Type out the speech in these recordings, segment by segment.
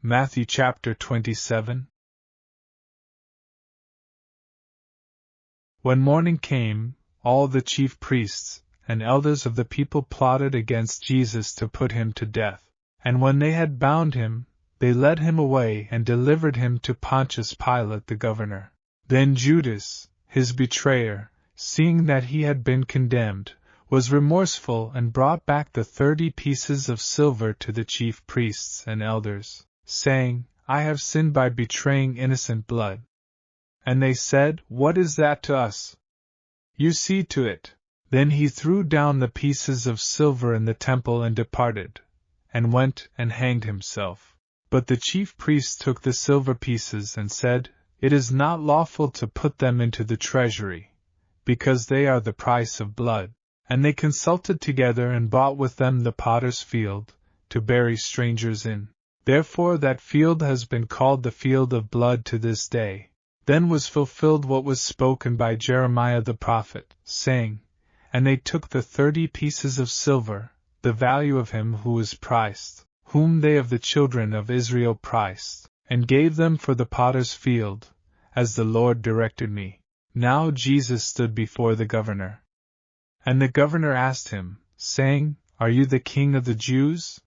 Matthew chapter 27. When morning came, all the chief priests and elders of the people plotted against Jesus to put him to death. And when they had bound him, they led him away and delivered him to Pontius Pilate the governor. Then Judas, his betrayer, seeing that he had been condemned, was remorseful and brought back the 30 pieces of silver to the chief priests and elders, saying, I have sinned by betraying innocent blood. And they said, What is that to us? You see to it. Then he threw down the pieces of silver in the temple and departed, and went and hanged himself. But the chief priests took the silver pieces and said, It is not lawful to put them into the treasury, because they are the price of blood. And they consulted together and bought with them the potter's field, to bury strangers in. Therefore that field has been called the field of blood to this day. Then was fulfilled what was spoken by Jeremiah the prophet, saying, And they took the 30 pieces of silver, the value of him who was priced, whom they of the children of Israel priced, and gave them for the potter's field, as the Lord directed me. Now Jesus stood before the governor. And the governor asked him, saying, Are you the king of the Jews?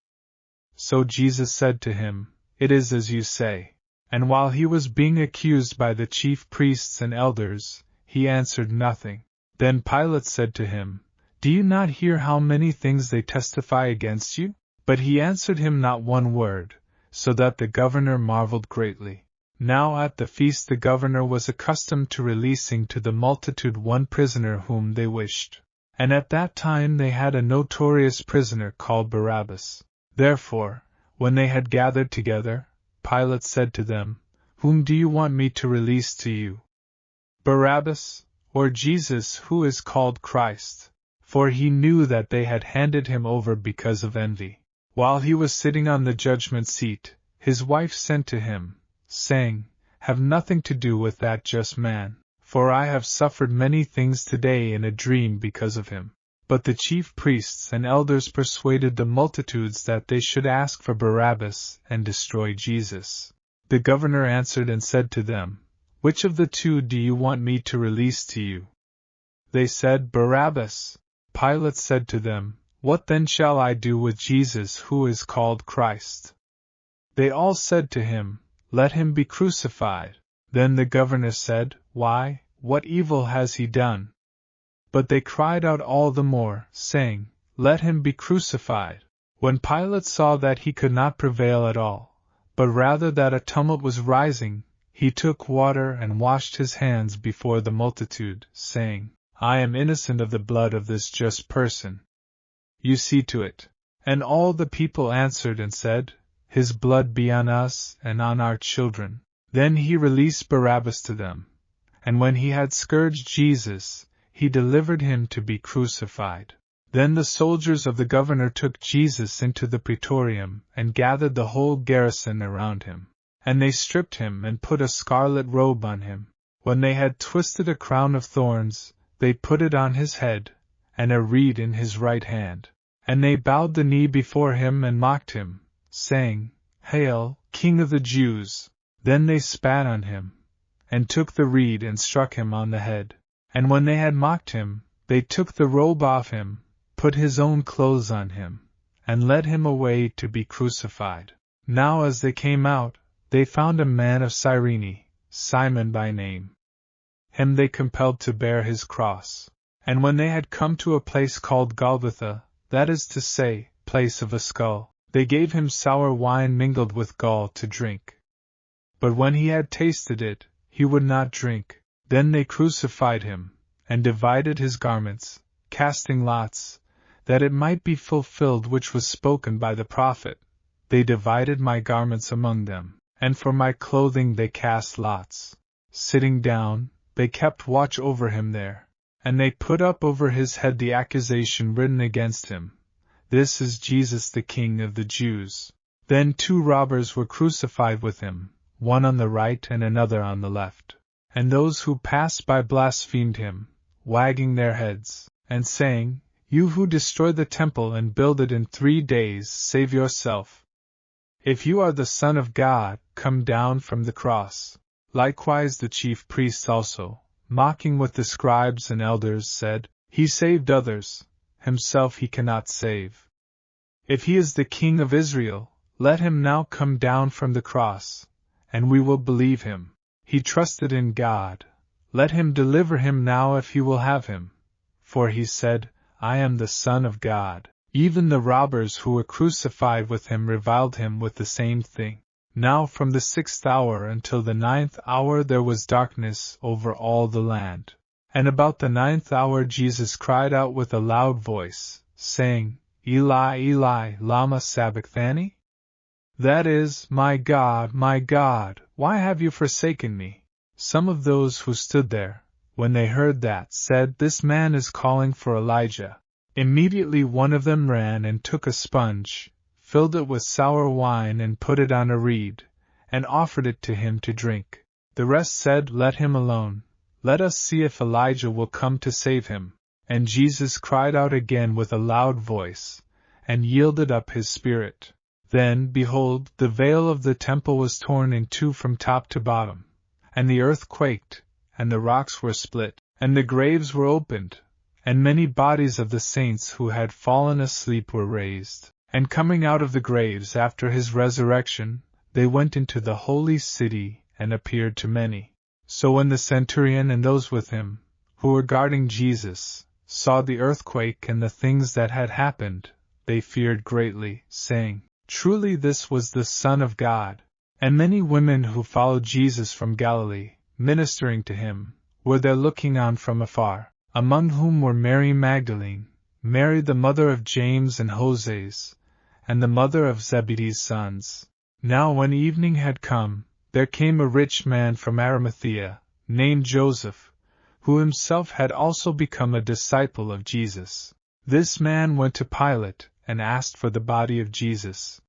So Jesus said to him, It is as you say. And while he was being accused by the chief priests and elders, he answered nothing. Then Pilate said to him, Do you not hear how many things they testify against you? But he answered him not one word, so that the governor marveled greatly. Now at the feast the governor was accustomed to releasing to the multitude one prisoner whom they wished. And at that time they had a notorious prisoner called Barabbas. Therefore, when they had gathered together, Pilate said to them, Whom do you want me to release to you? Barabbas, or Jesus who is called Christ? For he knew that they had handed him over because of envy. While he was sitting on the judgment seat, his wife sent to him, saying, Have nothing to do with that just man, for I have suffered many things today in a dream because of him. But the chief priests and elders persuaded the multitudes that they should ask for Barabbas and destroy Jesus. The governor answered and said to them, Which of the two do you want me to release to you? They said, Barabbas. Pilate said to them, What then shall I do with Jesus who is called Christ? They all said to him, Let him be crucified. Then the governor said, Why, what evil has he done? But they cried out all the more, saying, Let him be crucified. When Pilate saw that he could not prevail at all, but rather that a tumult was rising, he took water and washed his hands before the multitude, saying, I am innocent of the blood of this just person. You see to it. And all the people answered and said, His blood be on us and on our children. Then he released Barabbas to them. And when he had scourged Jesus, he delivered him to be crucified. Then the soldiers of the governor took Jesus into the praetorium and gathered the whole garrison around him. And they stripped him and put a scarlet robe on him. When they had twisted a crown of thorns, they put it on his head, and a reed in his right hand. And they bowed the knee before him and mocked him, saying, Hail, King of the Jews! Then they spat on him, and took the reed and struck him on the head. And when they had mocked him, they took the robe off him, put his own clothes on him, and led him away to be crucified. Now as they came out, they found a man of Cyrene, Simon by name. Him they compelled to bear his cross. And when they had come to a place called Golgotha, that is to say, place of a skull, they gave him sour wine mingled with gall to drink. But when he had tasted it, he would not drink. Then they crucified him, and divided his garments, casting lots, that it might be fulfilled which was spoken by the prophet, They divided my garments among them, and for my clothing they cast lots. Sitting down, they kept watch over him there, and they put up over his head the accusation written against him, This is Jesus the King of the Jews. Then 2 robbers were crucified with him, one on the right and another on the left. And those who passed by blasphemed him, wagging their heads, and saying, You who destroy the temple and build it in 3 days, save yourself. "If you are the Son of God, come down from the cross." Likewise the chief priests also, mocking with the scribes and elders, said, "He saved others, himself he cannot save. If he is the King of Israel, let him now come down from the cross, and we will believe him. He trusted in God. Let him deliver him now if he will have him. For he said, I am the Son of God." Even the robbers who were crucified with him reviled him with the same thing. Now from the 6th hour until the 9th hour there was darkness over all the land. And about the 9th hour Jesus cried out with a loud voice, saying, Eli, Eli, lama sabachthani? That is, my God, why have you forsaken me? Some of those who stood there, when they heard that, said, This man is calling for Elijah. Immediately one of them ran and took a sponge, filled it with sour wine and put it on a reed, and offered it to him to drink. The rest said, Let him alone. Let us see if Elijah will come to save him. And Jesus cried out again with a loud voice, and yielded up his spirit. Then, behold, the veil of the temple was torn in two from top to bottom, and the earth quaked, and the rocks were split, and the graves were opened, and many bodies of the saints who had fallen asleep were raised. And coming out of the graves after his resurrection, they went into the holy city and appeared to many. So when the centurion and those with him, who were guarding Jesus, saw the earthquake and the things that had happened, they feared greatly, saying, Truly this was the Son of God. And many women who followed Jesus from Galilee, ministering to him, were there looking on from afar, among whom were Mary Magdalene, Mary the mother of James and Joses, and the mother of Zebedee's sons. Now when evening had come, there came a rich man from Arimathea, named Joseph, who himself had also become a disciple of Jesus. This man went to Pilate, and asked for the body of Jesus.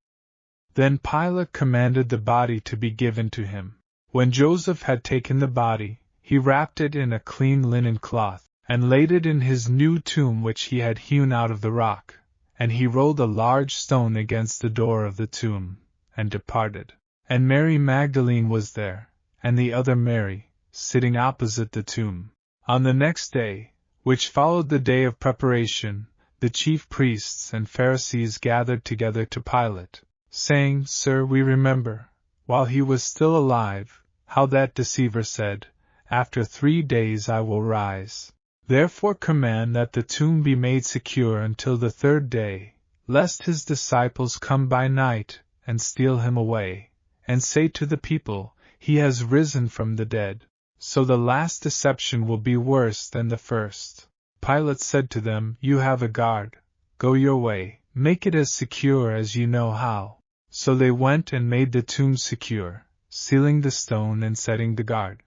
Then Pilate commanded the body to be given to him. When Joseph had taken the body, he wrapped it in a clean linen cloth, and laid it in his new tomb which he had hewn out of the rock, and he rolled a large stone against the door of the tomb, and departed. And Mary Magdalene was there, and the other Mary, sitting opposite the tomb. On the next day, which followed the day of preparation, the chief priests and Pharisees gathered together to Pilate, saying, Sir, we remember, while he was still alive, how that deceiver said, After 3 days I will rise. Therefore command that the tomb be made secure until the 3rd day, lest his disciples come by night, and steal him away, and say to the people, He has risen from the dead. So the last deception will be worse than the first. Pilate said to them, You have a guard. Go your way, make it as secure as you know how. So they went and made the tomb secure, sealing the stone and setting the guard.